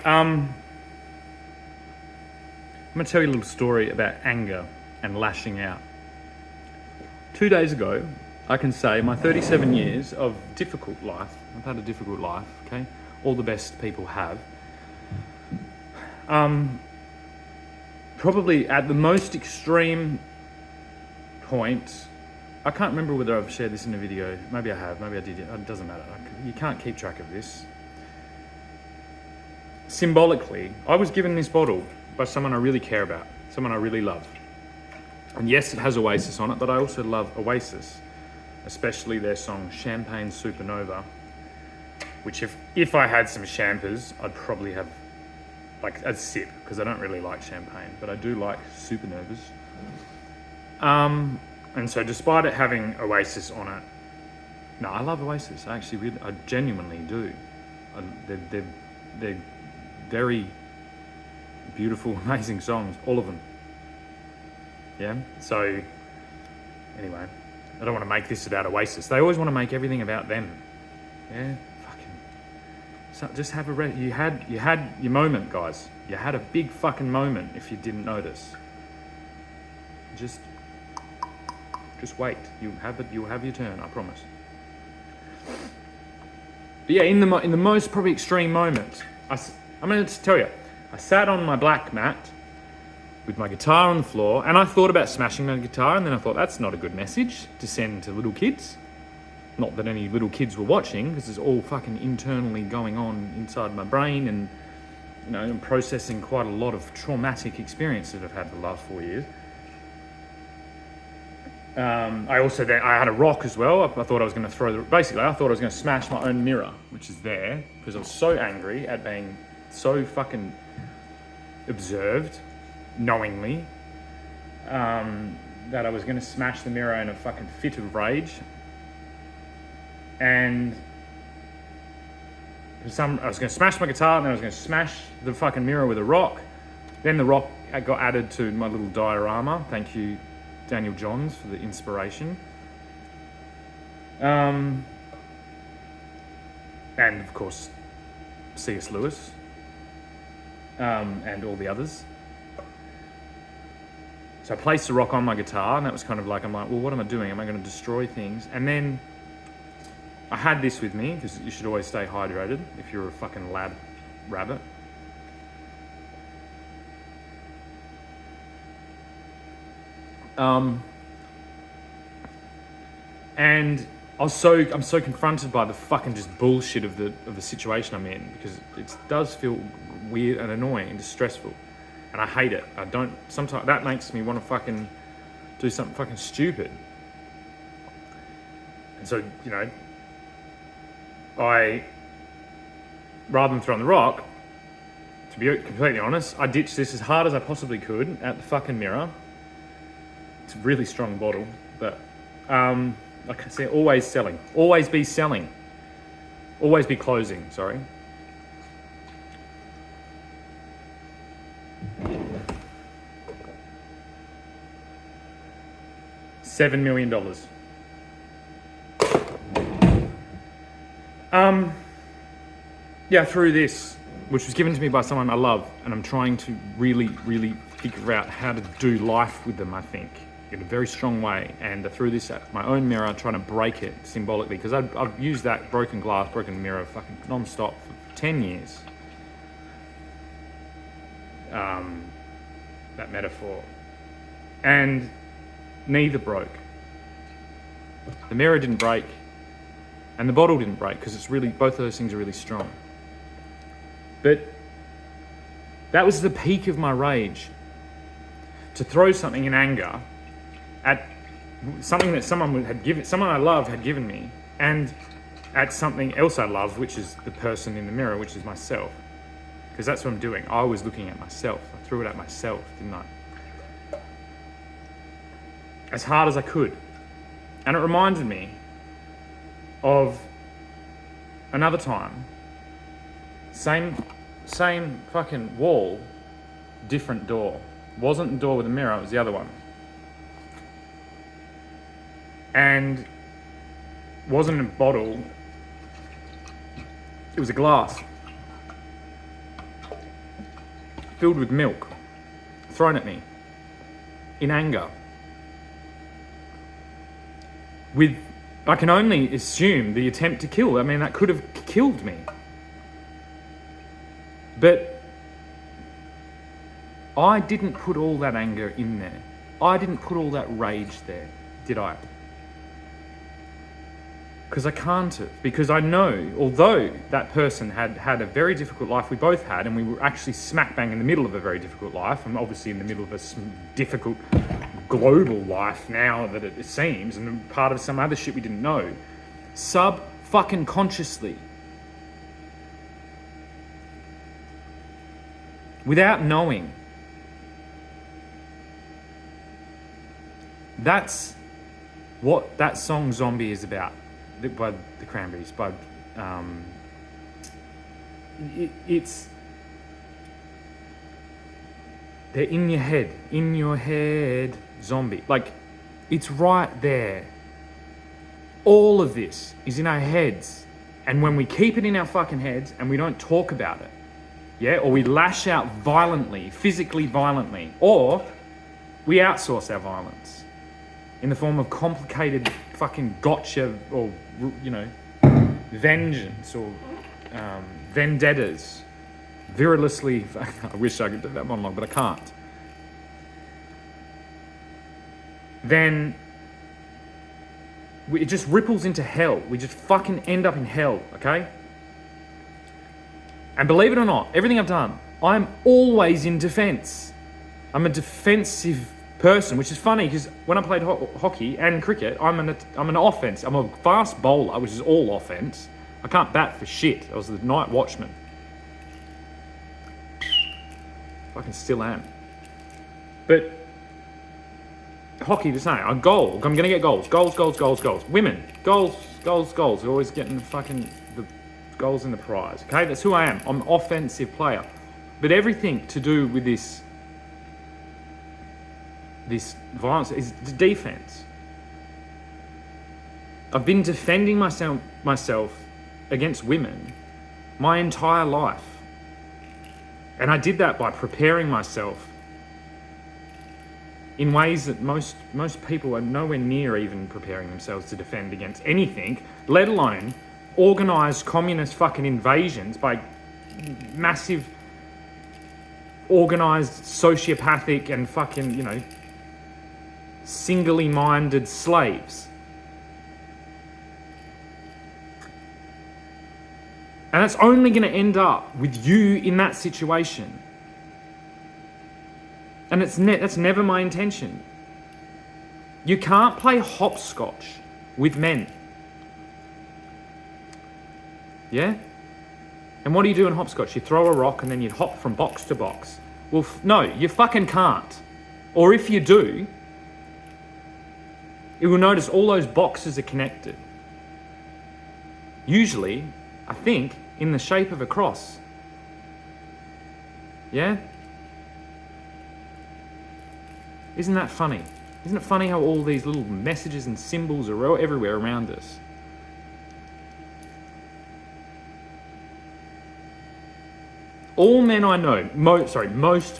I'm going to tell you a little story about anger and lashing out. 2 days ago, I can say my 37 years of difficult life, I've had a difficult life, okay? All the best people have. Probably at the most extreme point, I can't remember whether I've shared this in a video. Maybe I have, maybe I did. It doesn't matter. You can't keep track of this. Symbolically, I was given this bottle by someone I really care about, someone I really love. And yes, it has Oasis on it, but I also love Oasis, especially their song Champagne Supernova, which if I had some champers, I'd probably have like a sip, because I don't really like champagne, but I do like Supernovas. And so despite it having Oasis on it, no, I love Oasis. I genuinely do. They're very beautiful, amazing songs, all of them. Yeah. So anyway, I don't want to make this about Oasis. They always want to make everything about them. Yeah. So just have you had your moment, guys. You had a big fucking moment. If you didn't notice, just wait. You'll have your turn. I promise. But yeah, in the most probably extreme moment, I'm going to tell you, I sat on my black mat with my guitar on the floor, and I thought about smashing my guitar, and then I thought that's not a good message to send to little kids. Not that any little kids were watching, because it's all fucking internally going on inside my brain, and I'm processing quite a lot of traumatic experience that I've had the last 4 years. I had a rock as well. I thought I was going to I thought I was going to smash my own mirror, which is there, because I was so angry at being so fucking observed, knowingly, that I was going to smash the mirror in a fucking fit of rage. And I was going to smash my guitar, and then I was going to smash the fucking mirror with a rock. Then the rock got added to my little diorama. Thank you, Daniel Johns, for the inspiration. And of course, C.S. Lewis, and all the others. So I placed the rock on my guitar, and that was kind of like, I'm like, well, what am I doing? Am I going to destroy things? And then I had this with me, because you should always stay hydrated if you're a fucking lab rabbit. And I'm so confronted by the fucking just bullshit of the situation I'm in, because it does feel weird and annoying and distressful, and I hate it. Sometimes that makes me want to fucking do something fucking stupid. And so, rather than throwing the rock, to be completely honest, I ditched this as hard as I possibly could at the fucking mirror. It's a really strong bottle, but like I said, always selling. Always be selling. Always be closing, sorry. $7 million. Yeah, through this, which was given to me by someone I love, and I'm trying to really, really figure out how to do life with them, I think, in a very strong way. And I threw this at my own mirror, trying to break it symbolically, because I've used that broken mirror fucking non-stop for 10 years. That metaphor. And neither broke. The mirror didn't break, and the bottle didn't break, because both of those things are really strong. But that was the peak of my rage. To throw something in anger at something that someone I love had given me, and at something else I love, which is the person in the mirror, which is myself. Because that's what I'm doing. I was looking at myself. I threw it at myself, didn't I? As hard as I could. And it reminded me of another time. Same fucking wall, different door. Wasn't the door with the mirror, it was the other one. And wasn't a bottle, it was a glass. filled with milk thrown at me in anger. With, I can only assume, the attempt to kill. I mean, that could have killed me. But I didn't put all that anger in there. I didn't put all that rage there, did I? Because I can't have. Because I know, although that person had had a very difficult life, we both had, and we were actually smack bang in the middle of a very difficult life, and obviously in the middle of a difficult global life now that it seems, and part of some other shit we didn't know. Fucking consciously. Without knowing. That's what that song Zombie is about, by the Cranberries. It's they're in your head, zombie. Like, it's right there. All of this is in our heads, and when we keep it in our fucking heads and we don't talk about it, yeah, or we lash out violently, physically violently, or we outsource our violence in the form of complicated fucking gotcha, or, you know, vengeance, or vendettas, virilously. I wish I could do that monologue, but I can't. Then it just ripples into hell. We just fucking end up in hell, okay? And believe it or not, everything I've done, I'm always in defense. I'm a defensive person, which is funny because when I played hockey and cricket, I'm an offense. I'm a fast bowler, which is all offense. I can't bat for shit. I was the night watchman. Fucking still am. But hockey, the same. I'm going to get goals. Goals. Women, goals. We're always getting fucking the goals in the prize. Okay, that's who I am. I'm an offensive player. But everything to do with this violence is defense. I've been defending myself against women my entire life. And I did that by preparing myself in ways that most people are nowhere near even preparing themselves to defend against anything, let alone organised communist fucking invasions by massive organised sociopathic and fucking, you know, singly minded slaves. And that's only going to end up with you in that situation. And that's never my intention. You can't play hopscotch with men. Yeah? And what do you do in hopscotch? You throw a rock and then you hop from box to box. Well, no, you fucking can't. Or if you do, you will notice all those boxes are connected. Usually, I think, in the shape of a cross. Yeah? Isn't that funny? Isn't it funny how all these little messages and symbols are everywhere around us? All men I know, most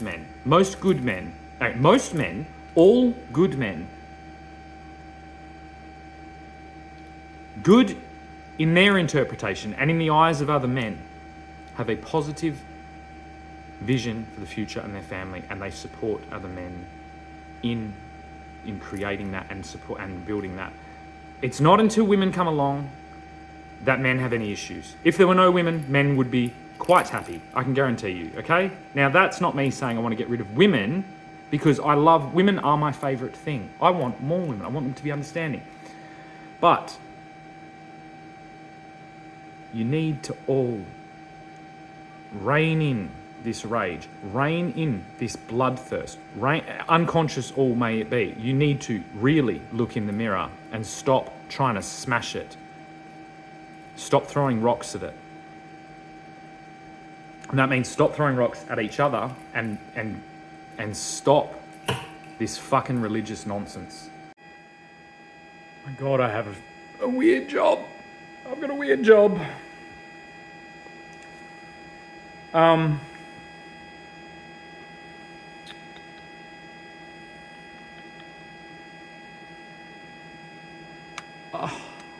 men, most good men, most men, all good men, good in their interpretation and in the eyes of other men, have a positive vision for the future and their family, and they support other men in creating that and support and building that. It's not until women come along that men have any issues. If there were no women, men would be quite happy, I can guarantee you, okay? Now, that's not me saying I want to get rid of women, because women are my favourite thing. I want more women. I want them to be understanding. But you need to all rein in this rage, rein in this bloodthirst, unconscious all may it be. You need to really look in the mirror and stop trying to smash it. Stop throwing rocks at it. And that means stop throwing rocks at each other and stop this fucking religious nonsense. My God, I have a weird job. I've got a weird job. I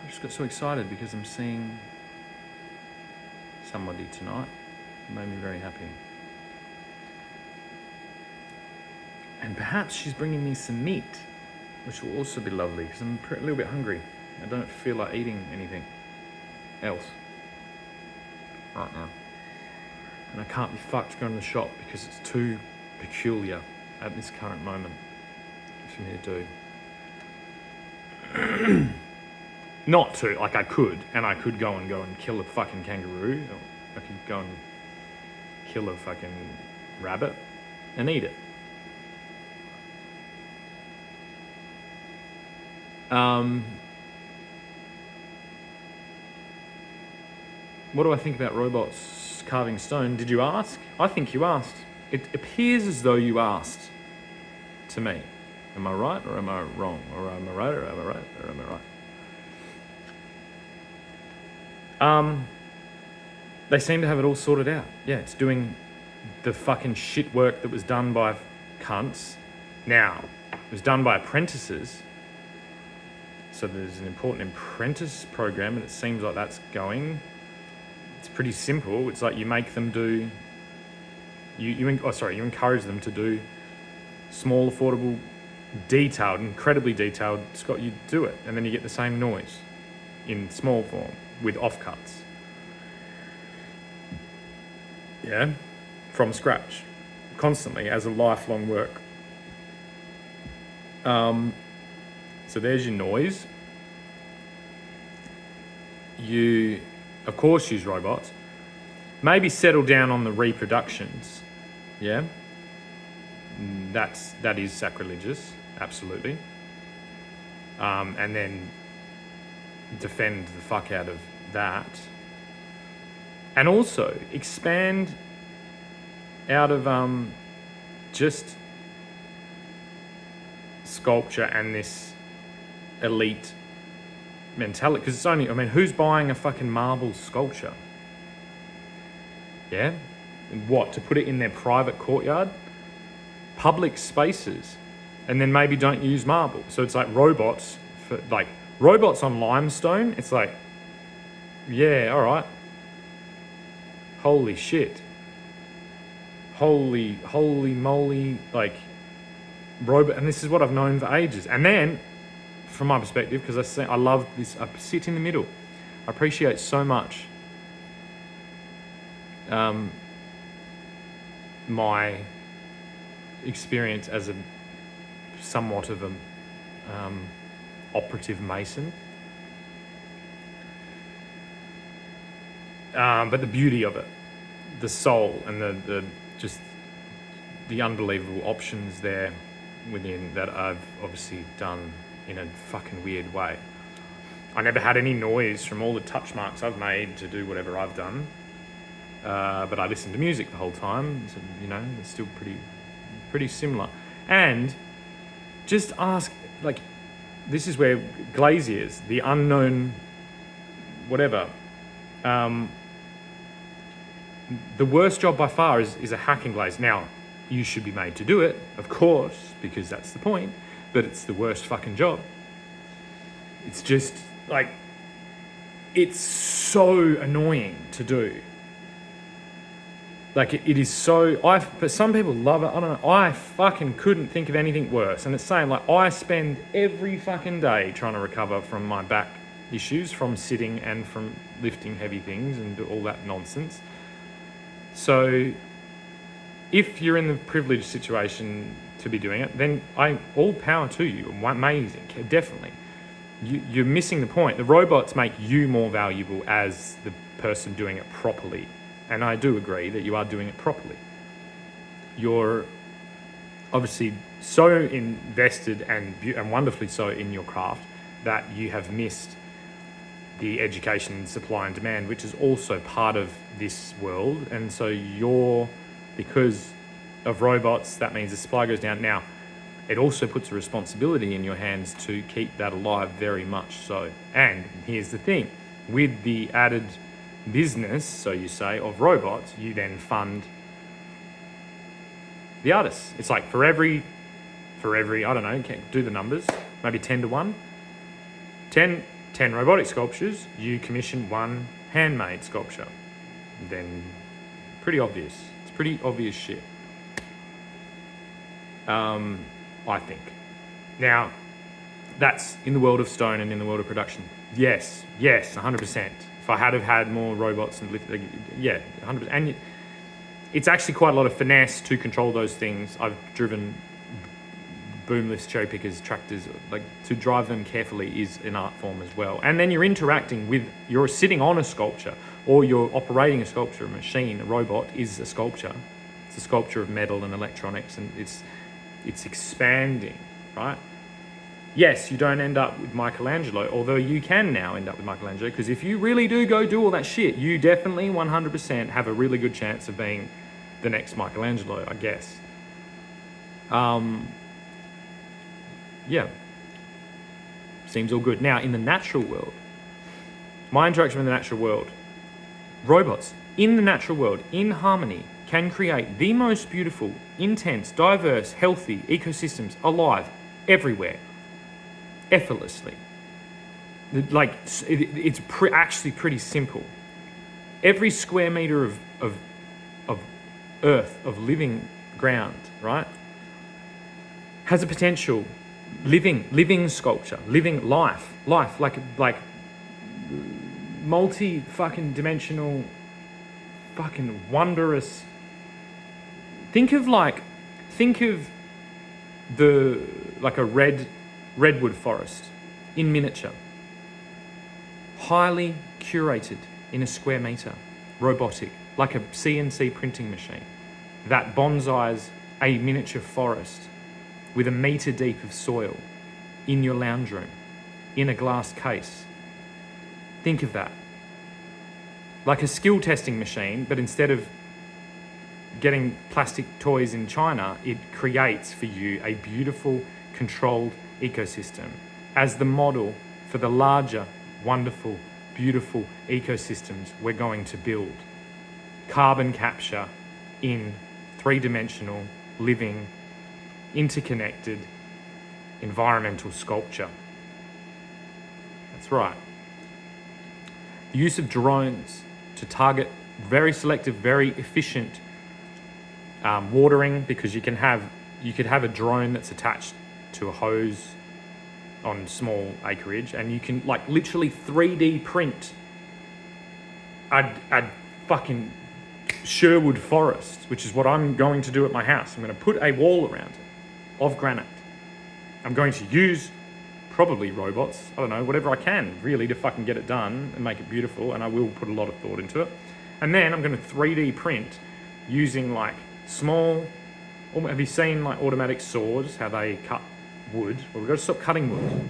just got so excited because I'm seeing somebody tonight. It made me very happy. And perhaps she's bringing me some meat, which will also be lovely because I'm a little bit hungry. I don't feel like eating anything else right now. And I can't be fucked going to the shop because it's too peculiar at this current moment for me to do. Not to, like I could go and kill a fucking kangaroo. Or I could go and kill a fucking rabbit and eat it. What do I think about robots carving stone? Did you ask? I think you asked. It appears as though you asked to me. Am I right or am I wrong? Or am I right or am I right or am I right? They seem to have it all sorted out. Yeah, it's doing the fucking shit work that was done by cunts. Now, it was done by apprentices. So there's an important apprentice program and it seems like that's going. It's pretty simple. It's like you make them do, you encourage them to do small, affordable, detailed, incredibly detailed, Scott, you do it. And then you get the same noise in small form with offcuts. Yeah, from scratch, constantly as a lifelong work. So there's your noise. You, of course, use robots. Maybe settle down on the reproductions. Yeah, that is sacrilegious, absolutely. And then defend the fuck out of that. And also expand out of just sculpture and this elite mentality. Because it's only, I mean, who's buying a fucking marble sculpture? Yeah? And what, to put it in their private courtyard? Public spaces. And then maybe don't use marble. So it's like robots, robots on limestone. It's like, yeah, all right. Holy shit. Holy moly, like, robot, and this is what I've known for ages. And then, from my perspective, because I love this, I sit in the middle. I appreciate so much my experience as a somewhat of a operative mason. But the beauty of it, the soul and the just the unbelievable options there within that I've obviously done in a fucking weird way. I never had any noise from all the touch marks I've made to do whatever I've done. But I listened to music the whole time, so, you know, it's still pretty similar. And just ask, like, this is where glaziers, the unknown whatever, the worst job by far is a hacking glaze. Now, you should be made to do it, of course, because that's the point, but it's the worst fucking job. It's just, like, it's so annoying to do. Like, it is so, but some people love it, I don't know, I fucking couldn't think of anything worse. And it's saying, like, I spend every fucking day trying to recover from my back issues, from sitting and from lifting heavy things and all that nonsense. So, if you're in the privileged situation to be doing it, then all power to you, amazing, definitely. You're missing the point. The robots make you more valuable as the person doing it properly. And I do agree that you are doing it properly. You're obviously so invested and wonderfully so in your craft that you have missed the education in supply and demand, which is also part of this world. And so because of robots, that means the supply goes down. Now, it also puts a responsibility in your hands to keep that alive, very much so. And here's the thing, with the added business, so you say, of robots, you then fund the artists. It's like for every, I don't know, do the numbers, maybe 10 to 1. 10 10 robotic sculptures, you commission 1 handmade sculpture. Then, pretty obvious. It's pretty obvious shit. I think. Now, that's in the world of stone and in the world of production. Yes, 100%. If I had have had more robots and 100%. And it's actually quite a lot of finesse to control those things. I've driven boom lifts, cherry pickers, tractors. Like, to drive them carefully is an art form as well. And then you're interacting with, you're sitting on a sculpture, or you're operating a sculpture, a machine, a robot is a sculpture. It's a sculpture of metal and electronics, and it's expanding, right? Yes, you don't end up with Michelangelo, although you can now end up with Michelangelo, because if you really do go do all that shit, you definitely 100% have a really good chance of being the next Michelangelo, I guess. Yeah. Seems all good. Now, in the natural world, my interaction with the natural world, robots in the natural world, in harmony, can create the most beautiful, intense, diverse, healthy ecosystems alive everywhere, effortlessly. Like, it's actually pretty simple. Every square meter of earth, of living ground, right, has a potential living sculpture, living life, like multi fucking dimensional, fucking wondrous. Think of the, like a redwood forest in miniature, highly curated in a square meter, robotic, like a CNC printing machine that bonsais a miniature forest with a meter deep of soil in your lounge room, in a glass case. Think of that. Like a skill testing machine, but instead of getting plastic toys in China, it creates for you a beautiful, controlled ecosystem as the model for the larger, wonderful, beautiful ecosystems we're going to build. Carbon capture in three-dimensional, living, interconnected, environmental sculpture. That's right. The use of drones to target very selective, very efficient watering, because you could have a drone that's attached to a hose on small acreage, and you can like literally 3D print a fucking Sherwood forest, which is what I'm going to do at my house. I'm going to put a wall around it of granite. I'm going to use probably robots, I don't know, whatever I can really to fucking get it done and make it beautiful, and I will put a lot of thought into it. And then I'm going to 3D print using like small, have you seen like automatic saws, how they cut wood? Well, we've got to stop cutting wood.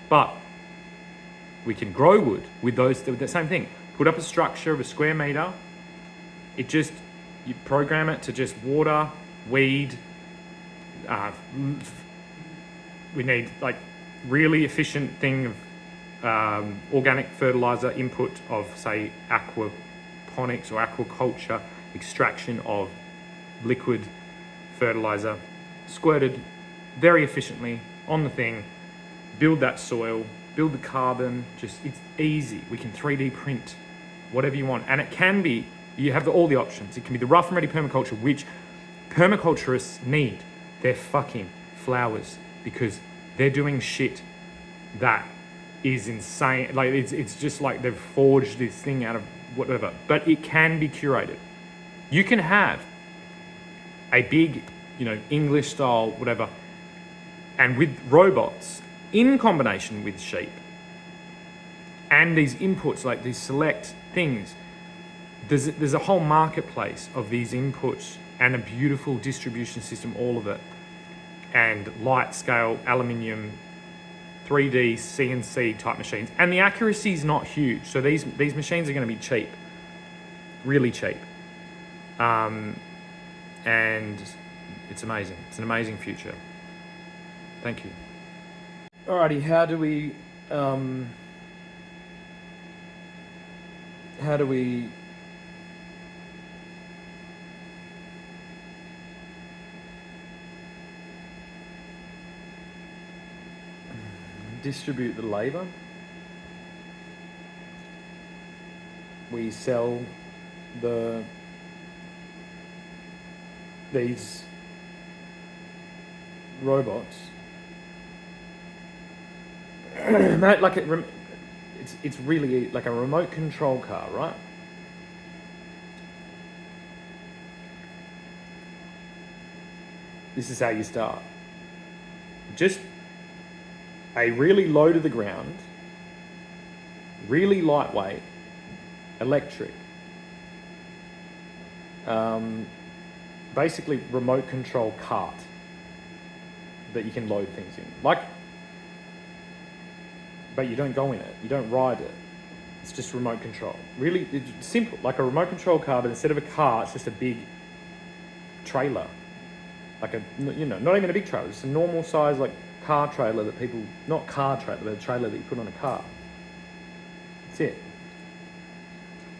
But we can grow wood with the same thing. Put up a structure of a square meter. You program it to just water, weed. We need like really efficient thing of organic fertilizer input of, say, aquaponics or aquaculture, extraction of liquid fertilizer, squirted very efficiently on the thing, build that soil, build the carbon, it's easy. We can 3D print whatever you want. And it can be, you have all the options. It can be the rough and ready permaculture, which permaculturists need. They're fucking flowers, because they're doing shit that is insane. Like it's just like they've forged this thing out of whatever, but it can be curated. You can have a big, English style, whatever, and with robots in combination with sheep and these inputs, like these select things, there's a whole marketplace of these inputs and a beautiful distribution system, all of it, and light scale, aluminium, 3D, CNC type machines. And the accuracy is not huge. So these machines are going to be cheap, really cheap. And it's amazing. It's an amazing future. Thank you. Alrighty, how do we distribute the labor? we sell these robots. Mate, like it's really like a remote control car, right? This is how you start. Just a really low to the ground, really lightweight, electric, basically remote control cart that you can load things in. But you don't go in it, you don't ride it. It's just remote control. Really, it's simple, like a remote control car, but instead of a car, it's just a big trailer. Like not even a big trailer, just a normal size like car trailer that people, not car trailer, but a trailer that you put on a car. That's it.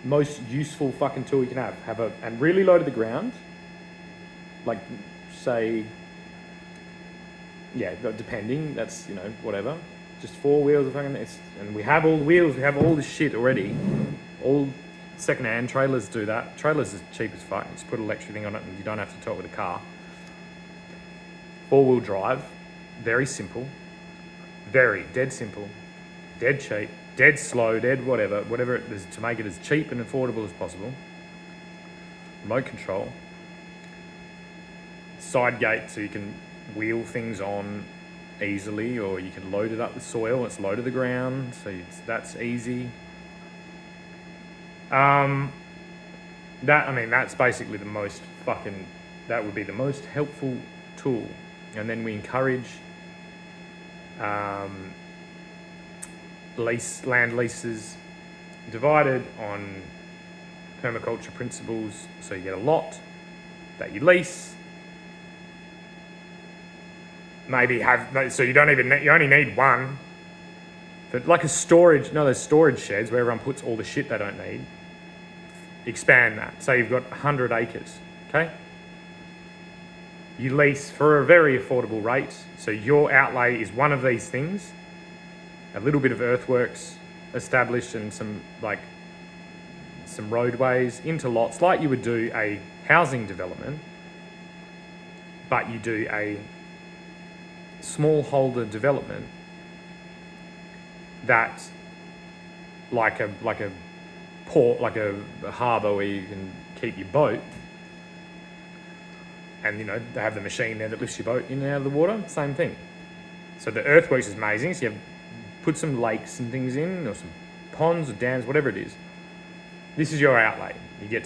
Most useful fucking tool you can have and really low to the ground. Like, say, yeah, depending, that's, whatever. Just 4 wheels, and we have all the wheels, we have all this shit already. All second-hand trailers do that. Trailers is cheap as fuck. Just put an electric thing on it and you don't have to talk with a car. 4-wheel drive, very simple. Very, dead simple, dead cheap, dead slow, dead whatever it is to make it as cheap and affordable as possible. Remote control. Side gate so you can wheel things on easily, or you can load it up with soil. It's low to the ground, so that's easy. That's basically the most that would be the most helpful tool. And then we encourage land leases divided on permaculture principles. So you get a lot that you lease. So you only need one. But like those storage sheds where everyone puts all the shit they don't need. Expand that. Say you've got 100 acres, okay? You lease for a very affordable rate. So your outlay is one of these things. A little bit of earthworks established and some roadways into lots, like you would do a housing development, but you do a smallholder development that, like a port, like a harbour where you can keep your boat, and they have the machine there that lifts your boat in and out of the water. Same thing. So the earthworks is amazing. So you put some lakes and things in, or some ponds or dams, whatever it is. This is your outlay. You get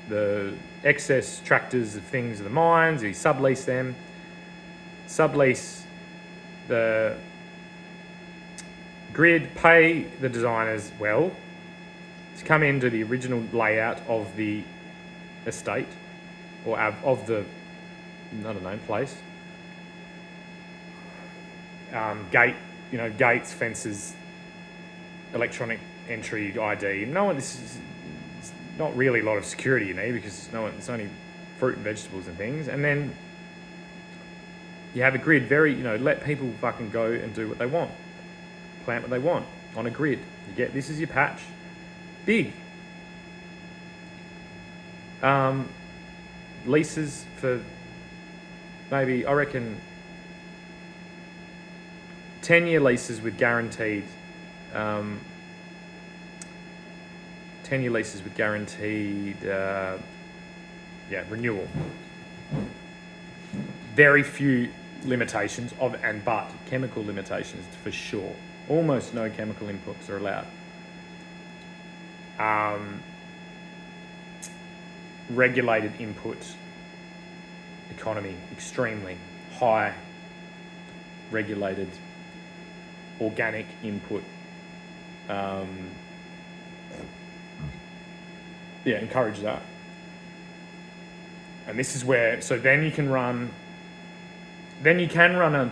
the excess tractors of things of the mines. You sublease them. Sublease the grid. Pay the designers well to come into the original layout of the estate or of the place. Gates, fences, electronic entry ID. This is not really a lot of security you need, because it's only fruit and vegetables and things. And then you have a grid, let people fucking go and do what they want. Plant what they want on a grid. This is your patch. Big. Leases for maybe, I reckon, 10-year leases with guaranteed 10-year leases with guaranteed renewal. Very few limitations but chemical limitations for sure. Almost no chemical inputs are allowed. Regulated input economy, extremely high regulated organic input. Encourage that. And this is where, so then you can run an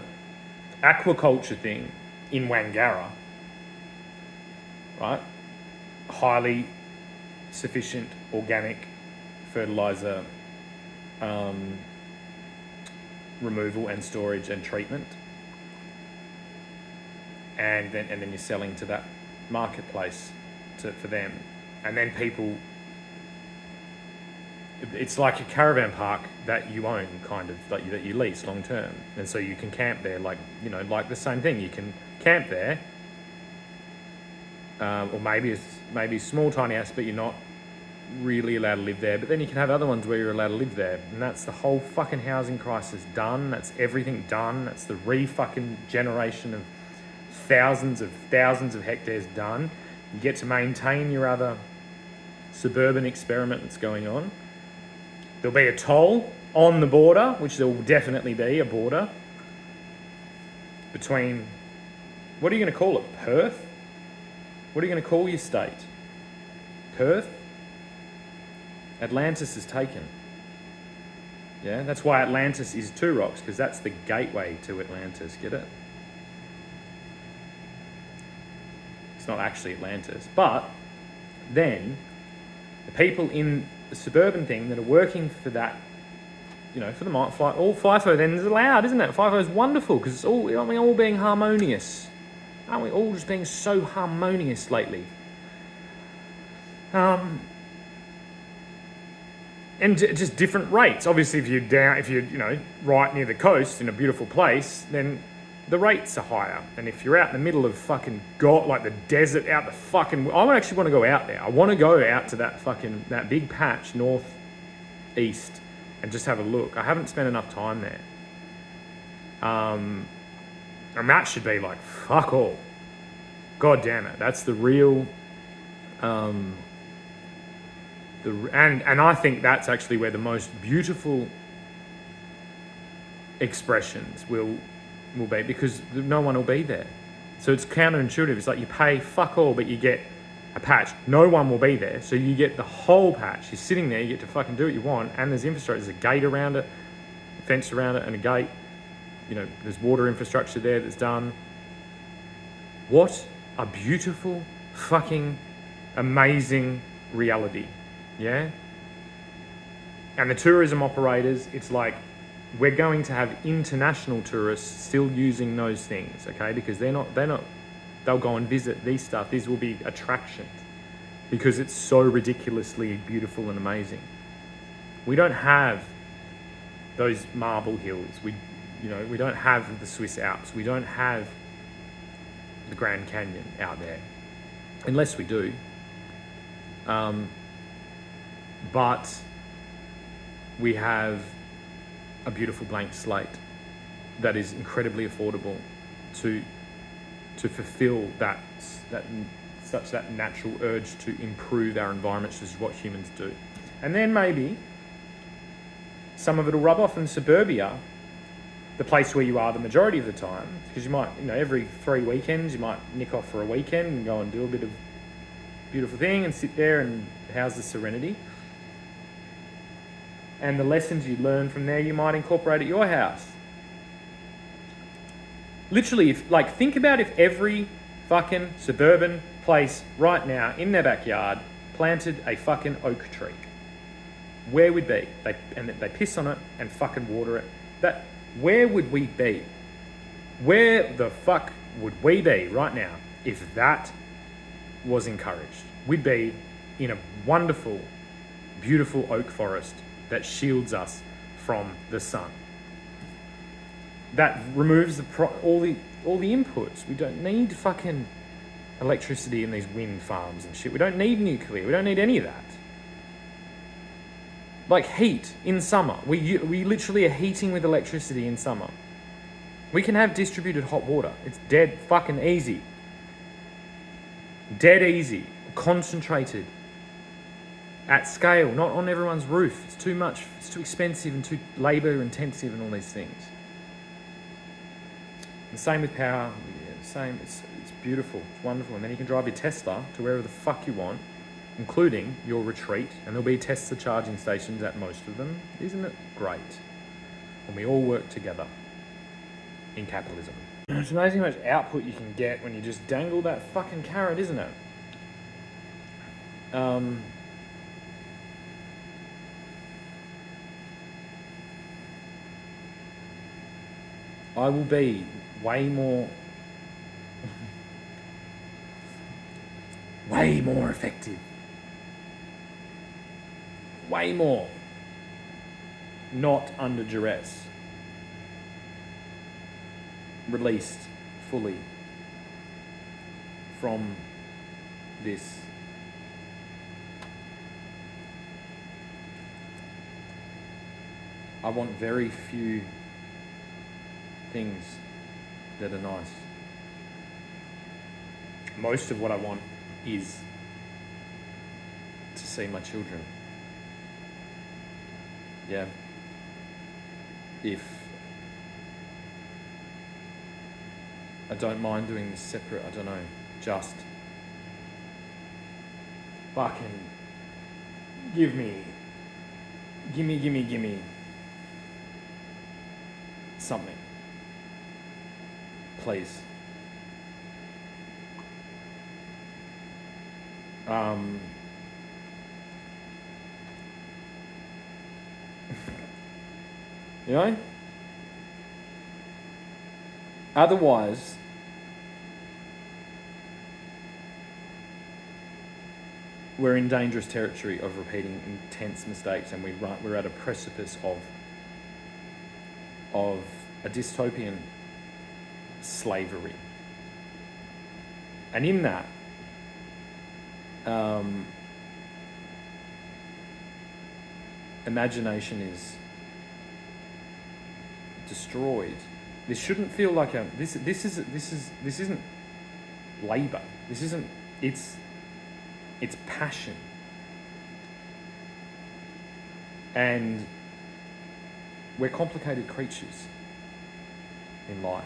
aquaculture thing in Wangara, right? Highly sufficient organic fertilizer removal and storage and treatment, and then you're selling to that marketplace for them. And then people, it's like a caravan park that you own, kind of, like that you lease long term. And so you can camp there, like, you know, like the same thing. You can camp there, or maybe a small tiny house, but you're not really allowed to live there. But then you can have other ones where you're allowed to live there, and that's the whole fucking housing crisis done. That's everything done. That's the fucking generation of thousands of hectares done. You get to maintain your other suburban experiment that's going on. There'll be a toll on the border, which there will definitely be a border between, what are you going to call it? Perth? What are you going to call your state? Perth? Atlantis is taken. Yeah, that's why Atlantis is Two Rocks, because that's the gateway to Atlantis. Get it? It's not actually Atlantis. But then the people in the suburban thing that are working for that, you know, for the all FIFO then is allowed, isn't it? FIFO is wonderful because it's all, aren't we all being harmonious? Aren't we all just being so harmonious lately? And just different rates. Obviously, if you're you know, right near the coast in a beautiful place, then the rates are higher. And if you're out in the middle of fucking like the desert, out the fucking, I actually want to go out there. I want to go out to that big patch northeast and just have a look. I haven't spent enough time there. And that should be like fuck all. God damn it, that's the real. And I think that's actually where the most beautiful expressions will be, because no one will be there. So it's counterintuitive. It's like you pay fuck all, but you get a patch. No one will be there, so you get the whole patch. You're sitting there, you get to fucking do what you want, and there's infrastructure. There's a gate around it, a fence around it, and a gate. You know, there's water infrastructure there that's done. What a beautiful, fucking, amazing reality. Yeah? And the tourism operators, it's like, we're going to have international tourists still using those things, okay? Because they'll go and visit these stuff. These will be attractions because it's so ridiculously beautiful and amazing. We don't have those marble hills. We don't have the Swiss Alps. We don't have the Grand Canyon out there, unless we do. But we have a beautiful blank slate that is incredibly affordable to fulfill that natural urge to improve our environments, which is what humans do. And then maybe some of it will rub off in suburbia, the place where you are the majority of the time, because you might, every 3 weekends you might nick off for a weekend and go and do a bit of beautiful thing and sit there and house the serenity. And the lessons you learn from there, you might incorporate at your house. Literally, think about if every fucking suburban place right now in their backyard planted a fucking oak tree. Where would be? They piss on it and fucking water it. Where would we be? Where the fuck would we be right now if that was encouraged? We'd be in a wonderful, beautiful oak forest that shields us from the sun. That removes all the inputs. We don't need fucking electricity in these wind farms and shit. We don't need nuclear. We don't need any of that. Like heat in summer. We literally are heating with electricity in summer. We can have distributed hot water. It's dead fucking easy. Dead easy. Concentrated. At scale, not on everyone's roof. It's too much. It's too expensive and too labour intensive and all these things. The same with power. Yeah, same. It's beautiful. It's wonderful. And then you can drive your Tesla to wherever the fuck you want, including your retreat. And there'll be Tesla charging stations at most of them. Isn't it great? And we all work together in capitalism. It's amazing how much output you can get when you just dangle that fucking carrot, isn't it? I will be way more Way more effective. Way more. Not under duress. Released fully from this. I want very few things that are nice. Most of what I want is to see my children. Yeah. If I don't mind doing this separate, I don't know, just fucking gimme something. Please. You know? Otherwise, we're in dangerous territory of repeating intense mistakes, and we're at a precipice of a dystopian slavery. And in that, imagination is destroyed. This shouldn't feel like this isn't labor. This isn't, it's passion. And we're complicated creatures in life.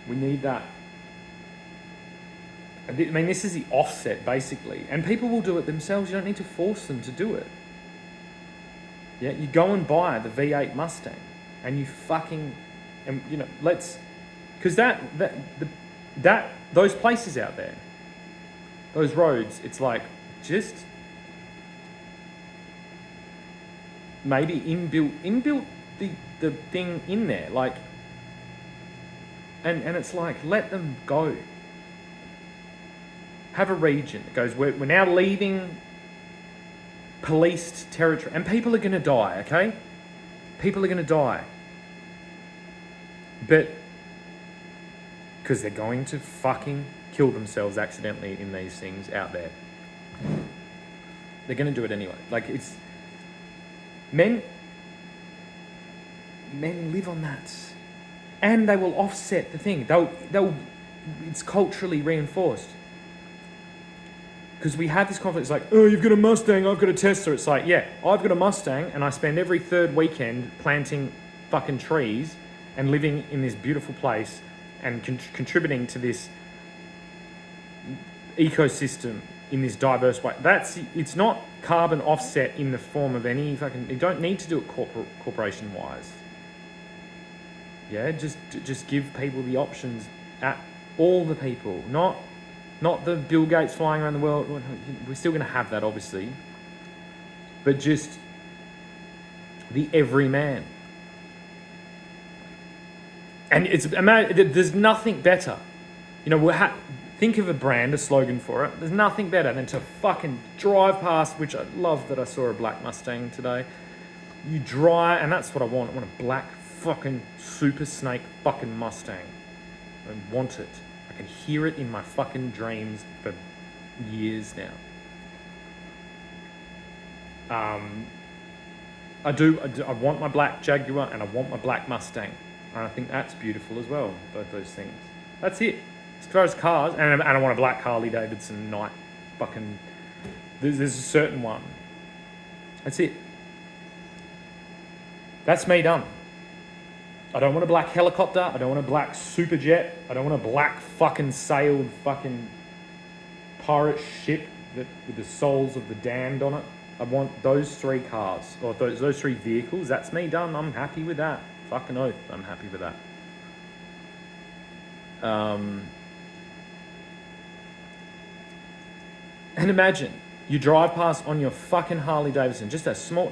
We need that. I mean, this is the offset, basically. And people will do it themselves. You don't need to force them to do it. Yeah, you go and buy the V8 Mustang, and you fucking, and you know, because those places out there, those roads, it's like just maybe inbuilt the thing in there, like, and it's like, let them go. Have a region that goes, we're now leaving policed territory, and people are going to die, okay? People are going to die. But because they're going to fucking kill themselves accidentally in these things out there. They're going to do it anyway. Like, it's... Men live on that. And they will offset the thing. They'll it's culturally reinforced. Because we have this conflict, it's like, oh, you've got a Mustang, I've got a Tesla. It's like, yeah, I've got a Mustang, and I spend every third weekend planting fucking trees and living in this beautiful place and contributing to this ecosystem in this diverse way. It's not carbon offset in the form of any fucking, you don't need to do it corporation-wise. Yeah, just give people the options, at all the people, not the Bill Gates flying around the world. We're still going to have that, obviously. But just the everyman. And there's nothing better. You know, think of a brand, a slogan for it. There's nothing better than to fucking drive past, which I love that I saw a black Mustang today. You drive, and that's what I want. I want a black fucking Super Snake fucking Mustang. I want it. I can hear it in my fucking dreams for years now. I want my black Jaguar and I want my black Mustang. And I think that's beautiful as well, both those things. That's it. As far as cars, and I want a black Harley Davidson night fucking... There's a certain one. That's it. That's me done. I don't want a black helicopter. I don't want a black super jet. I don't want a black fucking sailed fucking pirate ship with the souls of the damned on it. I want those three cars, or those three vehicles. That's me done. I'm happy with that. Fucking oath, I'm happy with that. And imagine you drive past on your fucking Harley Davidson, just a small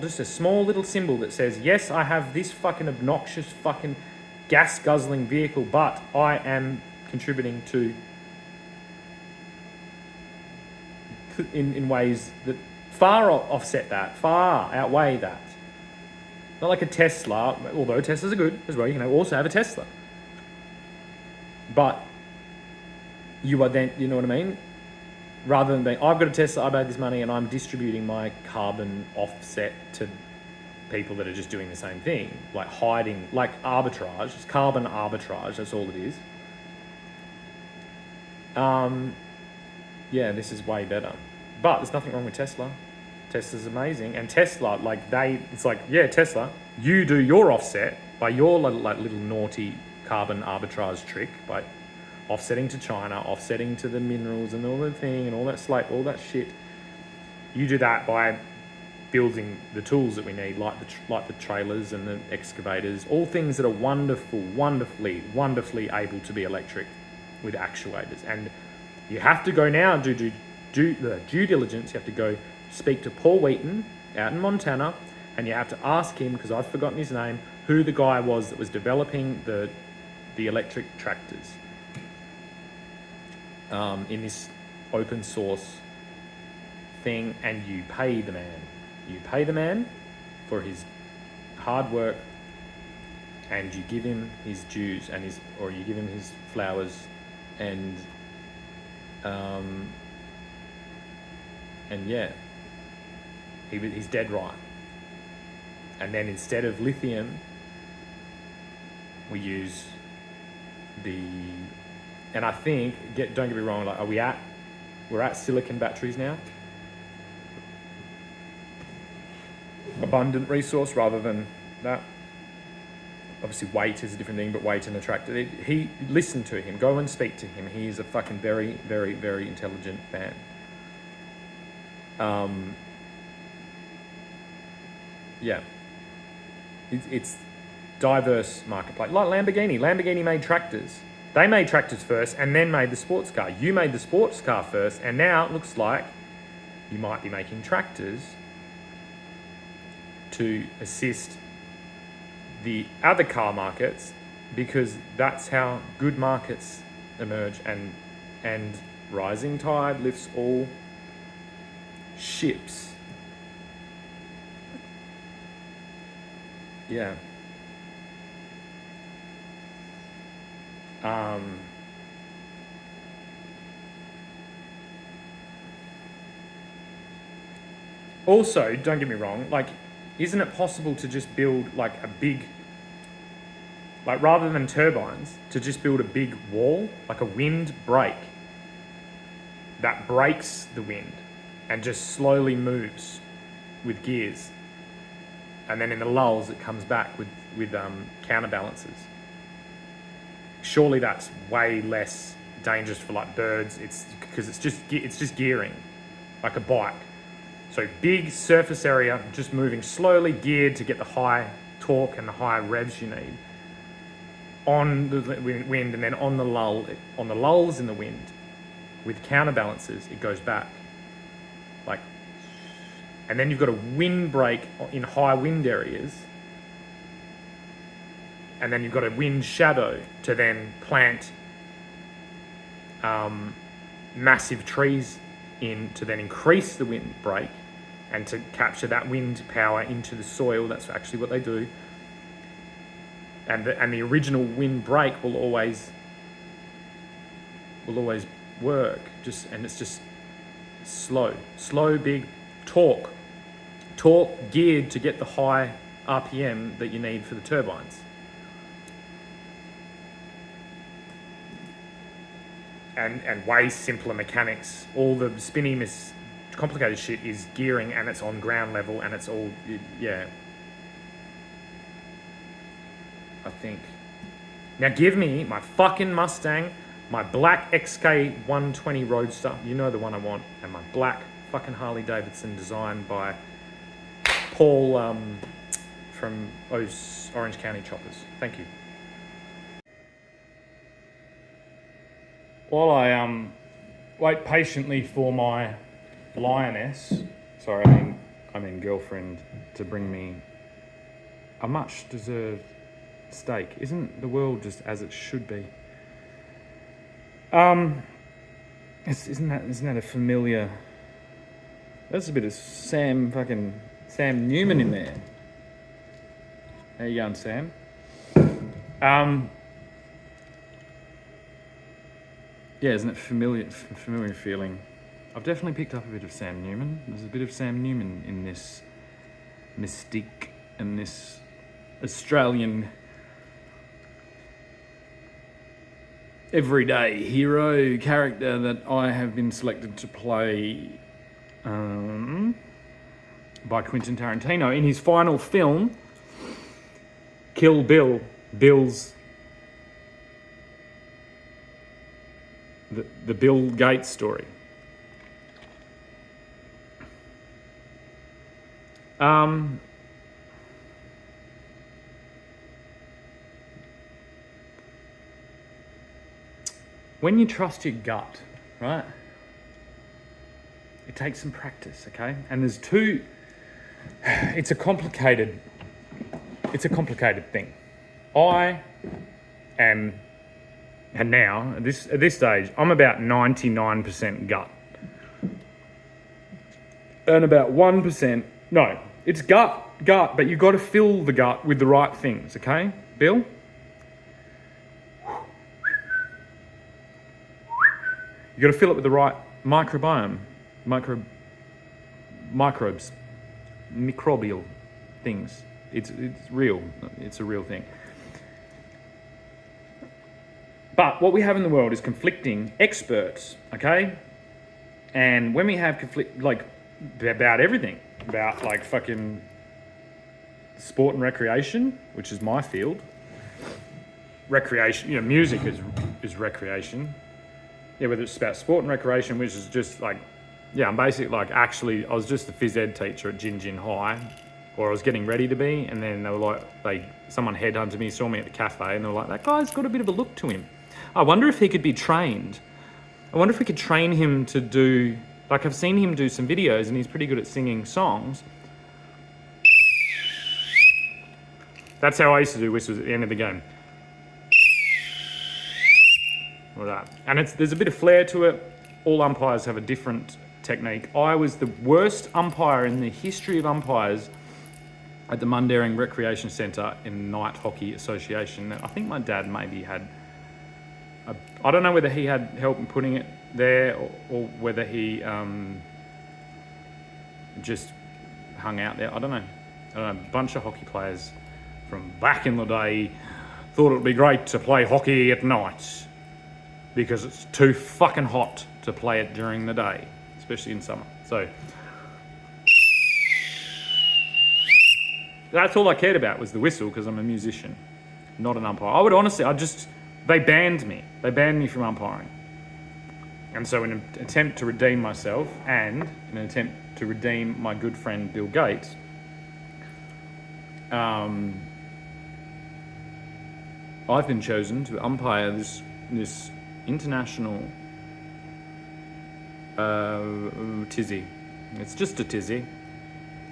little symbol that says, yes, I have this fucking obnoxious fucking gas guzzling vehicle, but I am contributing to in ways that far offset that, far outweigh that. Not like a Tesla, although Teslas are good as well. You can also have a Tesla. But you are then, you know what I mean? Rather than being, I've got a Tesla, I made this money, and I'm distributing my carbon offset to people that are just doing the same thing, like hiding, like arbitrage. It's carbon arbitrage. That's all it is. Yeah, this is way better. But there's nothing wrong with Tesla. Tesla's amazing, and Tesla, it's like, yeah, Tesla, you do your offset by your little naughty carbon arbitrage trick by offsetting to China, offsetting to the minerals and all the thing and all that all that shit. You do that by building the tools that we need, like the trailers and the excavators, all things that are wonderfully able to be electric with actuators. And you have to go now and do the due diligence. You have to go speak to Paul Wheaton out in Montana, and you have to ask him, because I've forgotten his name, who the guy was that was developing the electric tractors in this open source thing, and you pay the man. You pay the man for his hard work, and you give him his dues or you give him his flowers, and yeah, he's dead right. And then instead of lithium, we use and I think, don't get me wrong, like, we're at silicon batteries now. Abundant resource rather than that. Obviously weight is a different thing, but weight and a tractor. He listen to him, go and speak to him. He is a fucking very, very, very intelligent man. Yeah. It's diverse marketplace. Like Lamborghini. Lamborghini made tractors. They made tractors first and then made the sports car. You made the sports car first, and now it looks like you might be making tractors to assist the other car markets, because that's how good markets emerge, and rising tide lifts all ships. Yeah. Also, don't get me wrong, like, isn't it possible to just build like a big, like, rather than turbines, to just build a big wall, like a wind break that breaks the wind and just slowly moves with gears, and then in the lulls it comes back with counterbalances? Surely that's way less dangerous for like birds. It's because it's just gearing, like a bike. So big surface area, just moving slowly, geared to get the high torque and the high revs you need on the wind, and then on the lulls in the wind, with counterbalances, it goes back. Like, and then you've got a wind break in high wind areas, and then you've got a wind shadow to then plant massive trees in to then increase the wind break and to capture that wind power into the soil. That's actually what they do. And the original wind break will always work. And it's just slow, big torque geared to get the high RPM that you need for the turbines. And way simpler mechanics. All the spinny, complicated shit is gearing, and it's on ground level, and it's all, yeah. I think. Now give me my fucking Mustang, my black XK120 Roadster, you know the one I want, and my black fucking Harley Davidson designed by Paul from those Orange County Choppers. Thank you. While I wait patiently for my lioness, I mean girlfriend, to bring me a much deserved steak. Isn't the world just as it should be? Isn't that a familiar That's a bit of Sam Newman in there. How you going, Sam? Yeah, isn't it familiar feeling? I've definitely picked up a bit of Sam Newman. There's a bit of Sam Newman in this mystique and this Australian everyday hero character that I have been selected to play by Quentin Tarantino in his final film, Kill Bill. The Bill Gates story. When you trust your gut, right? It takes some practice, okay? And there's two. It's a complicated thing. I am, and now at this stage, I'm about 99% gut, and about 1%. No, it's gut, but you've got to fill the gut with the right things, okay, Bill? You've got to fill it with the right microbiome, microbes, microbial things. It's real. It's a real thing. But what we have in the world is conflicting experts, okay? And when we have conflict, like, about everything, about like fucking sport and recreation, which is my field. Recreation, music is recreation. Yeah, whether it's about sport and recreation, which is just like, I'm basically like, I was just a phys ed teacher at Gin Gin High, or I was getting ready to be, and then they were like, someone headhunted me, saw me at the cafe, and they were like, that guy's got a bit of a look to him. I wonder if he could be trained. I wonder if we could train him to do, like I've seen him do some videos, and he's pretty good at singing songs. That's how I used to do whistles at the end of the game. Like that. And there's a bit of flair to it. All umpires have a different technique. I was the worst umpire in the history of umpires at the Mundaring Recreation Centre in Night Hockey Association. I think my dad maybe had, I don't know whether he had help in putting it there or whether he just hung out there. I don't know. A bunch of hockey players from back in the day thought it would be great to play hockey at night because it's too fucking hot to play it during the day, especially in summer. So that's all I cared about was the whistle because I'm a musician, not an umpire. I would honestly, they banned me. They banned me from umpiring. And so in an attempt to redeem myself and in an attempt to redeem my good friend Bill Gates, I've been chosen to umpire this international tizzy. It's just a tizzy.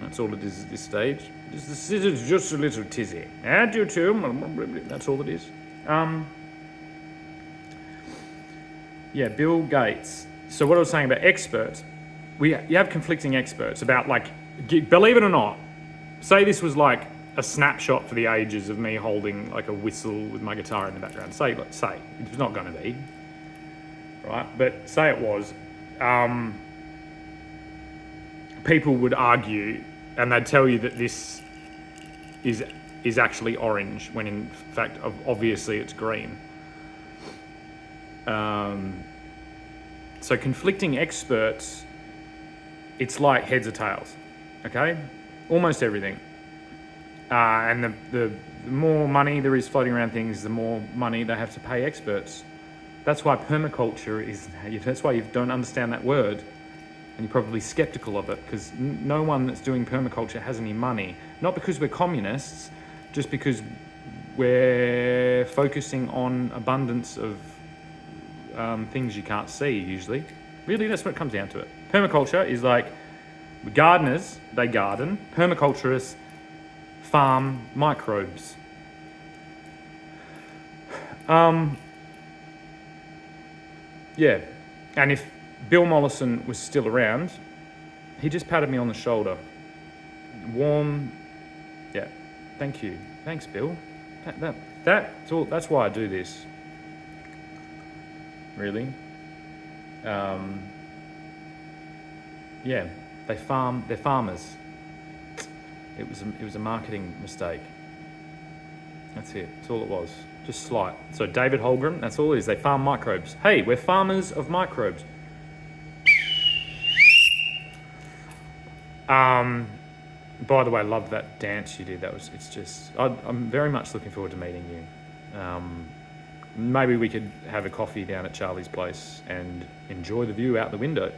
That's all it is at this stage. This is just a little tizzy. Add you too. That's all it is. Bill Gates. So what I was saying about experts, you have conflicting experts about, like, believe it or not, say this was like a snapshot for the ages of me holding like a whistle with my guitar in the background. Say it's not going to be, right? But say it was. People would argue, and they'd tell you that this is actually orange when in fact obviously it's green. So conflicting experts, it's like heads or tails, okay? Almost everything. And the more money there is floating around things, the more money they have to pay experts. That's why permaculture that's why you don't understand that word. And you're probably skeptical of it, because no one that's doing permaculture has any money. Not because we're communists, just because we're focusing on abundance of things you can't see usually. Really, that's what it comes down to it. Permaculture is like gardeners, they garden. Permaculturists farm microbes. And if Bill Mollison was still around, he just patted me on the shoulder. Warm, yeah, thank you. Thanks, Bill. That's why I do this. Really. Yeah, they're farmers. It was a marketing mistake. That's it. That's all it was. Just slight. So David Holgram, that's all it is. They farm microbes. Hey, we're farmers of microbes. By the way, I love that dance you did. I'm very much looking forward to meeting you. Maybe we could have a coffee down at Charlie's place and enjoy the view out the window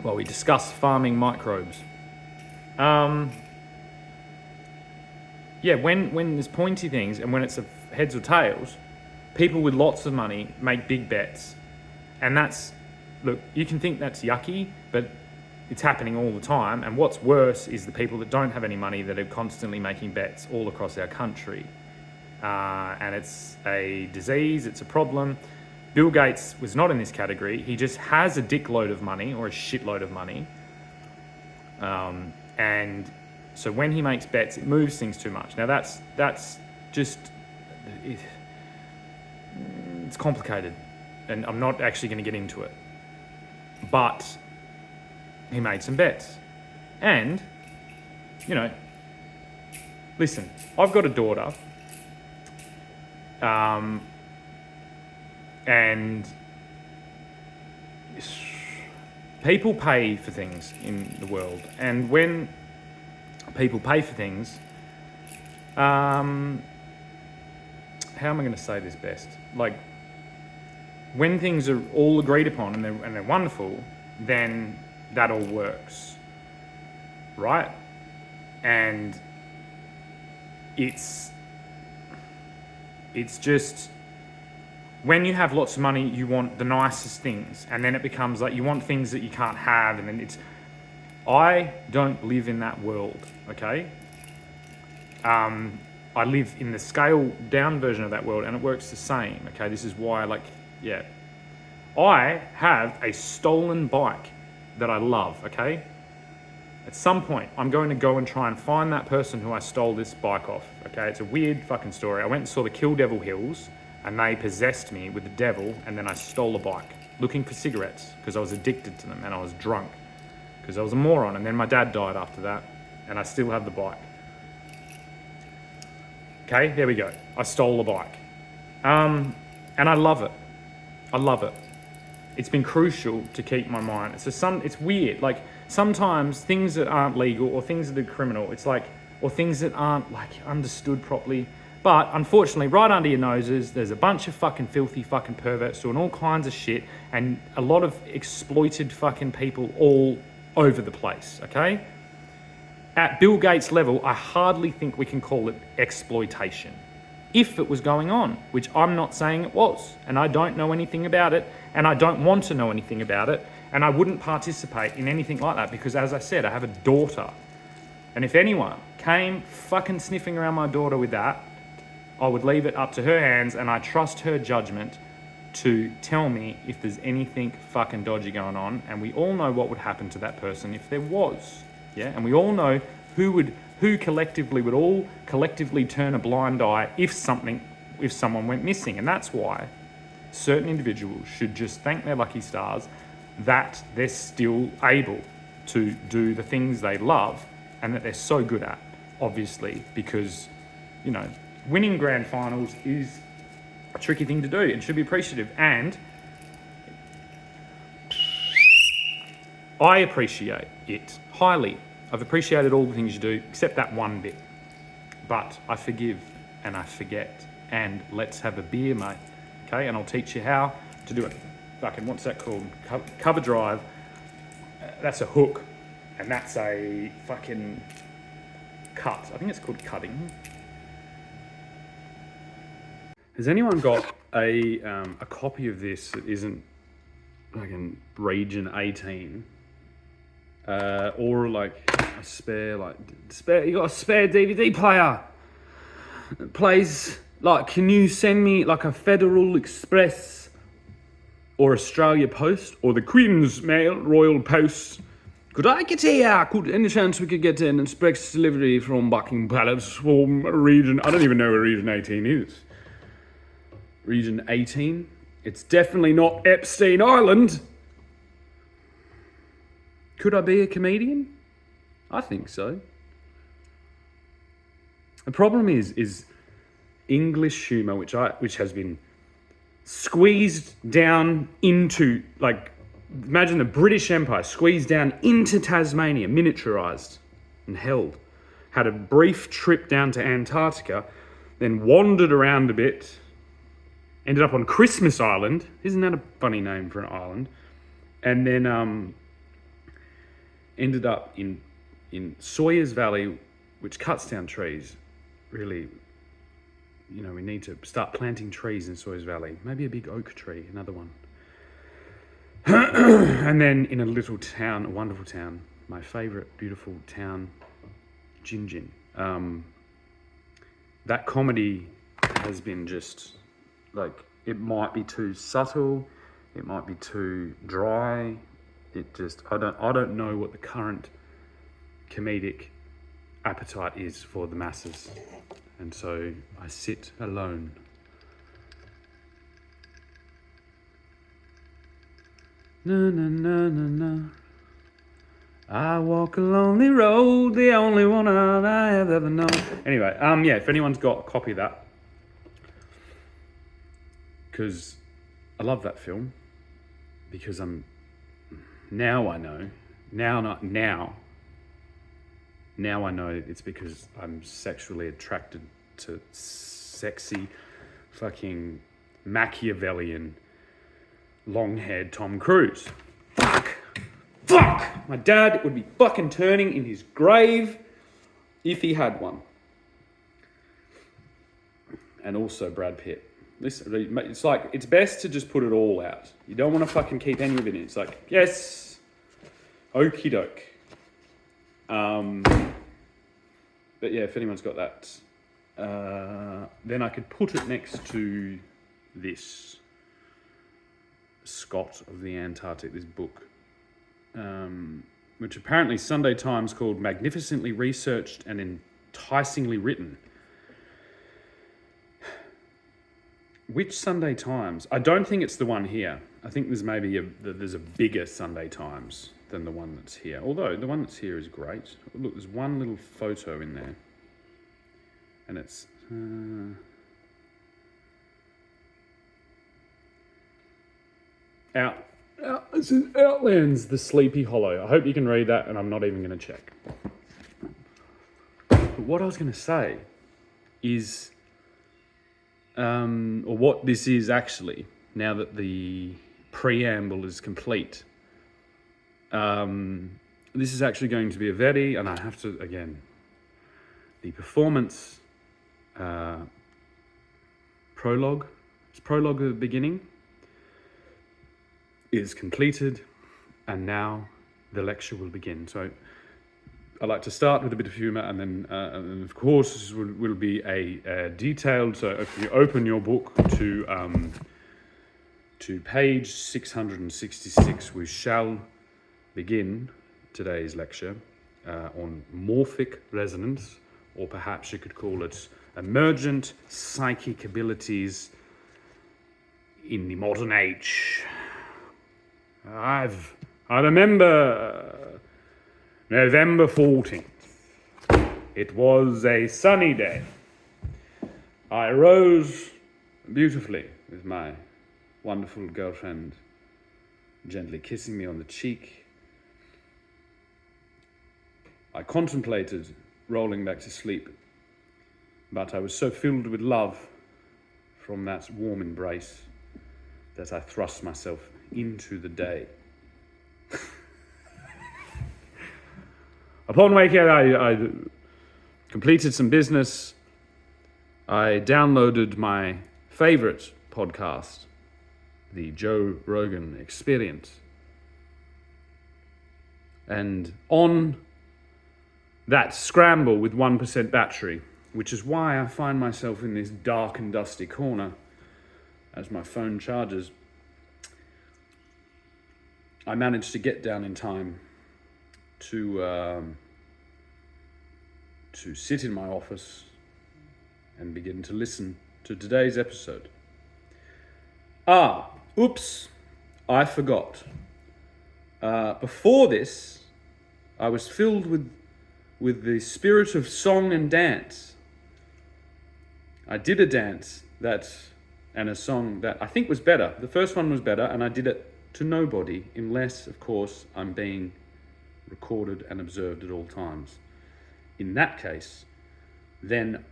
while we discuss farming microbes. Yeah, when there's pointy things and when it's heads or tails, people with lots of money make big bets. And look, you can think that's yucky, but it's happening all the time. And what's worse is the people that don't have any money that are constantly making bets all across our country. And it's a disease, it's a problem. Bill Gates was not in this category. He just has a dickload of money or a shitload of money. And so when he makes bets, it moves things too much. Now that's just, it's complicated. And I'm not actually going to get into it. But he made some bets. And, listen, I've got a daughter. And people pay for things in the world. And when people pay for things, how am I going to say this best? Like, when things are all agreed upon and they're wonderful, then that all works, right? And it's just, when you have lots of money, you want the nicest things, and then it becomes like you want things that you can't have, and then I don't live in that world, okay? I live in the scaled down version of that world, and it works the same, okay? This is why, I have a stolen bike that I love, okay? At some point, I'm going to go and try and find that person who I stole this bike off, okay? It's a weird fucking story. I went and saw the Kill Devil Hills, and they possessed me with the devil, and then I stole a bike, looking for cigarettes, because I was addicted to them, and I was drunk, because I was a moron, and then my dad died after that, and I still have the bike. Okay, there we go. I stole a bike. And I love it. I love it. It's been crucial to keep my mind. It's weird. Like, sometimes things that aren't legal or things that are criminal, or things that aren't understood properly. But unfortunately, right under your noses, there's a bunch of fucking filthy fucking perverts doing all kinds of shit, and a lot of exploited fucking people all over the place, okay? At Bill Gates' level, I hardly think we can call it exploitation. If it was going on, which I'm not saying it was, and I don't know anything about it, and I don't want to know anything about it, and I wouldn't participate in anything like that because, as I said, I have a daughter. And if anyone came fucking sniffing around my daughter with that, I would leave it up to her hands, and I trust her judgment to tell me if there's anything fucking dodgy going on, and we all know what would happen to that person if there was, yeah? And we all know who collectively would all collectively turn a blind eye if someone went missing. And that's why certain individuals should just thank their lucky stars that they're still able to do the things they love and that they're so good at, obviously, because, winning grand finals is a tricky thing to do and should be appreciative. And I appreciate it highly. I've appreciated all the things you do, except that one bit. But I forgive and I forget. And let's have a beer, mate. Okay, and I'll teach you how to do it. Fucking, what's that called? Cover drive. That's a hook. And that's a fucking cut. I think it's called cutting. Has anyone got a copy of this that isn't fucking Region 18? Or a spare, you got a spare DVD player that plays, can you send me a Federal Express or Australia Post, or the Queen's Mail, Royal Post. Could I get any chance we could get an express delivery from Buckingham Palace from region, I don't even know where region 18 is. Region 18? It's definitely not Epstein Island. Could I be a comedian? I think so. The problem is English humour, which has been squeezed down into, like, imagine the British Empire squeezed down into Tasmania, miniaturised and held. Had a brief trip down to Antarctica, then wandered around a bit, ended up on Christmas Island. Isn't that a funny name for an island? And then ended up in Sawyers Valley, which cuts down trees. Really, we need to start planting trees in Sawyers Valley. Maybe a big oak tree, another one. And then in a little town, a wonderful town, my favourite beautiful town, Gin. That comedy has been just, like, it might be too subtle, it might be too dry. It just, I don't know what the current comedic appetite is for the masses. And so I sit alone. Na na na na na. I walk a lonely road, the only one I have ever known. Anyway, yeah, if anyone's got a copy of that, because I love that film, because now I know it's because I'm sexually attracted to sexy, fucking Machiavellian, long-haired Tom Cruise. Fuck! My dad would be fucking turning in his grave if he had one. And also Brad Pitt. Listen, it's like, it's best to just put it all out. You don't want to fucking keep any of it in. It's like, yes, okie doke. But yeah, if anyone's got that, then I could put it next to this Scott of the Antarctic, this book, which apparently Sunday Times called magnificently researched and enticingly written. Which Sunday Times? I don't think it's the one here. I think there's maybe there's a bigger Sunday Times than the one that's here. Although the one that's here is great. Look, there's one little photo in there. And it's... It says Outlands, the Sleepy Hollow. I hope you can read that, and I'm not even going to check. But what I was going to say is... or what this is actually, now that the preamble is complete. This is actually going to be a very, and I have to, again, the performance prologue, it's prologue at the beginning, is completed, and now the lecture will begin. So I like to start with a bit of humour, and then, of course, this will be a detailed. So if you open your book to page 666, we shall begin today's lecture on morphic resonance, or perhaps you could call it emergent psychic abilities in the modern age. I remember November 14th. It was a sunny day. I rose beautifully with my wonderful girlfriend gently kissing me on the cheek. I contemplated rolling back to sleep, but I was so filled with love from that warm embrace that I thrust myself into the day. Upon waking up, I completed some business. I downloaded my favorite podcast, the Joe Rogan Experience. And on that scramble with 1% battery, which is why I find myself in this dark and dusty corner as my phone charges, I managed to get down in time to sit in my office and begin to listen to today's episode. Oops, I forgot. Before this, I was filled with the spirit of song and dance. I did a dance and a song that I think was better. The first one was better, and I did it to nobody, unless, of course, I'm being recorded and observed at all times. In that case, then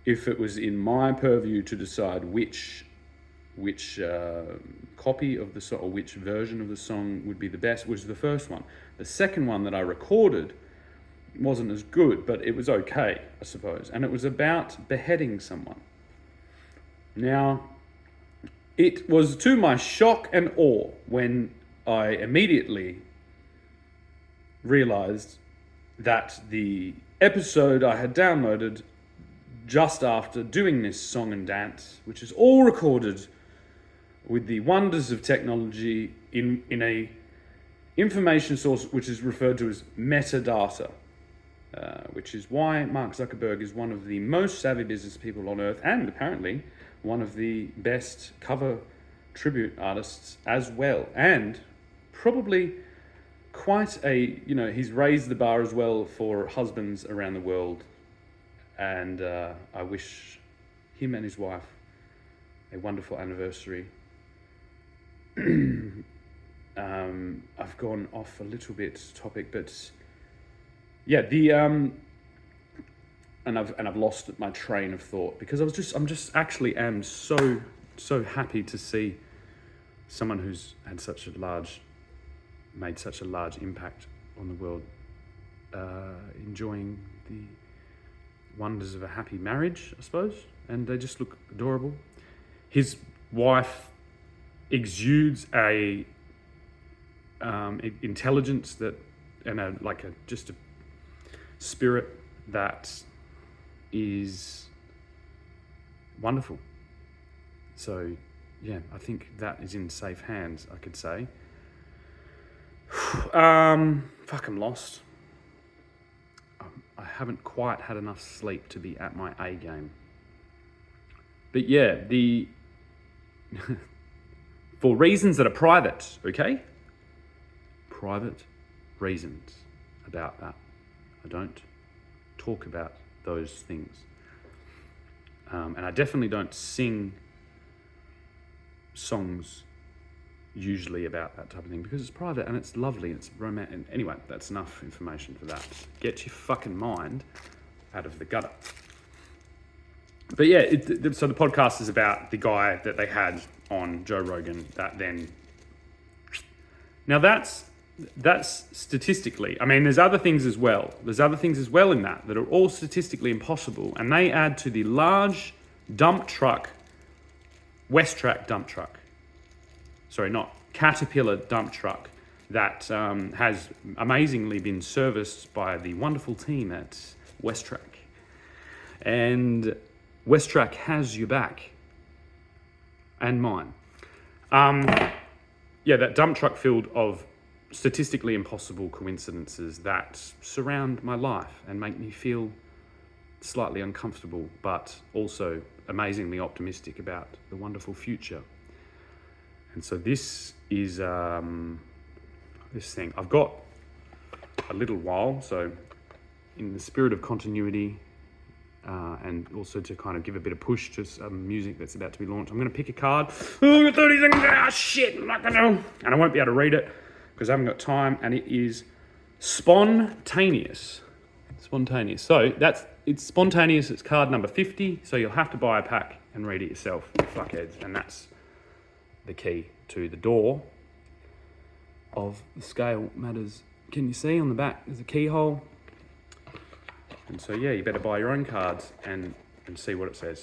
if it was in my purview to decide which copy of the song or which version of the song would be the best, was the first one. The second one that I recorded wasn't as good, but it was okay, I suppose. And it was about beheading someone. Now, it was to my shock and awe when I immediately realized that the episode I had downloaded just after doing this song and dance, which is all recorded with the wonders of technology in a information source which is referred to as metadata, which is why Mark Zuckerberg is one of the most savvy business people on earth, and apparently one of the best cover tribute artists as well, and probably quite he's raised the bar as well for husbands around the world, and I wish him and his wife a wonderful anniversary. I've gone off a little bit topic, but yeah, and I've lost my train of thought because I'm just actually am so happy to see someone who's had made such a large impact on the world, enjoying the wonders of a happy marriage, I suppose, and they just look adorable. His wife exudes a intelligence and just a spirit that is wonderful. So yeah, I think that is in safe hands, I could say. I'm lost. I haven't quite had enough sleep to be at my A game. But yeah, for reasons that are private, okay? Private reasons about that. I don't talk about those things. And I definitely don't sing songs usually about that type of thing because it's private and it's lovely and it's romantic. Anyway, that's enough information for that. Get your fucking mind out of the gutter. But yeah, so the podcast is about the guy that they had on Joe Rogan that then... Now that's statistically, I mean, there's other things as well. There's other things as well in that are all statistically impossible, and they add to the large dump truck, WesTrac dump truck. Sorry, not Caterpillar dump truck that has amazingly been serviced by the wonderful team at WesTrac. And WesTrac has your back and mine. Yeah, that dump truck filled of statistically impossible coincidences that surround my life and make me feel slightly uncomfortable, but also amazingly optimistic about the wonderful future. And so this is this thing. I've got a little while, so in the spirit of continuity and also to kind of give a bit of push to some music that's about to be launched, I'm going to pick a card. Oh, 30 seconds. Shit, I'm not going to. And I won't be able to read it because I haven't got time, and it is spontaneous. Spontaneous. So it's spontaneous. It's card number 50. So you'll have to buy a pack and read it yourself, you fuckheads. And that's the key to the door of the Scale Matters. Can you see on the back? There's a keyhole. And so yeah, you better buy your own cards and see what it says.